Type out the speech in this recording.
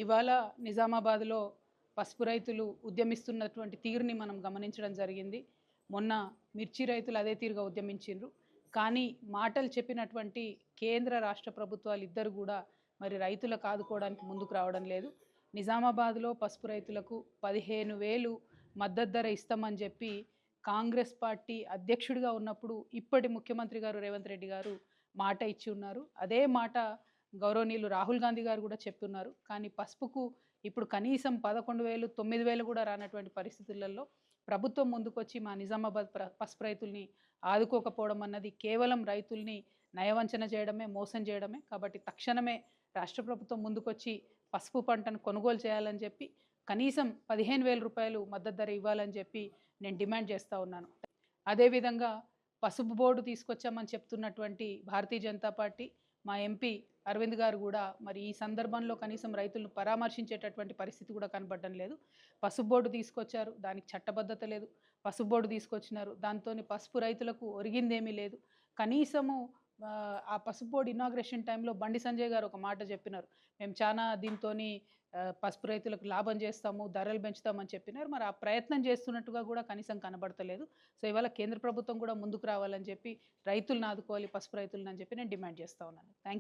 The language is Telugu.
ఇవాళ నిజామాబాద్లో పసుపు రైతులు ఉద్యమిస్తున్నటువంటి తీరుని మనం గమనించడం జరిగింది. మొన్న మిర్చి రైతులు అదే తీరుగా ఉద్యమించిండ్రు. కానీ మాటలు చెప్పినటువంటి కేంద్ర రాష్ట్ర ప్రభుత్వాలు ఇద్దరు కూడా మరి రైతులకు ఆదుకోవడానికి ముందుకు రావడం లేదు. నిజామాబాద్లో పసుపు రైతులకు 15,000 మద్దతు ధర ఇస్తామని చెప్పి కాంగ్రెస్ పార్టీ అధ్యక్షుడిగా ఉన్నప్పుడు ఇప్పటి ముఖ్యమంత్రి గారు రేవంత్ రెడ్డి గారు మాట ఇచ్చి ఉన్నారు. అదే మాట గౌరవనీయులు రాహుల్ గాంధీ గారు కూడా చెప్తున్నారు. కానీ పసుపుకు ఇప్పుడు కనీసం 11,000, 9,000 కూడా రానటువంటి పరిస్థితులలో ప్రభుత్వం ముందుకొచ్చి మా నిజామాబాద్ పసుపు రైతుల్ని ఆదుకోకపోవడం అన్నది కేవలం రైతుల్ని నయవంచన చేయడమే, మోసం చేయడమే. కాబట్టి తక్షణమే రాష్ట్ర ప్రభుత్వం ముందుకొచ్చి పసుపు పంటను కొనుగోలు చేయాలని చెప్పి కనీసం 15,000 రూపాయలు మద్దతు ధర ఇవ్వాలని చెప్పి నేను డిమాండ్ చేస్తూ ఉన్నాను. అదేవిధంగా పసుపు బోర్డు తీసుకొచ్చామని చెప్తున్నటువంటి భారతీయ జనతా పార్టీ మా ఎంపీ అరవింద్ గారు కూడా మరి ఈ సందర్భంలో కనీసం రైతులను పరామర్శించేటటువంటి పరిస్థితి కూడా కనబడడం లేదు. పసుపు బోర్డు తీసుకొచ్చారు, దానికి చట్టబద్ధత లేదు. పసుపు బోర్డు తీసుకొచ్చినారు, దాంతో పసుపు రైతులకు ఒరిగిందేమీ లేదు. కనీసము ఆ పసుపు బోర్డు ఇనాగ్రేషన్ టైంలో బండి సంజయ్ గారు ఒక మాట చెప్పినారు, మేము చాలా దీంతో పసుపు రైతులకు లాభం చేస్తాము, ధరలు పెంచుతామని చెప్పినారు. మరి ఆ ప్రయత్నం చేస్తున్నట్టుగా కూడా కనీసం కనబడతలేదు. సో ఇవాళ కేంద్ర ప్రభుత్వం కూడా ముందుకు రావాలని చెప్పి రైతులను ఆదుకోవాలి, పసుపు రైతులను అని చెప్పి నేను డిమాండ్ చేస్తూ ఉన్నాను. థ్యాంక్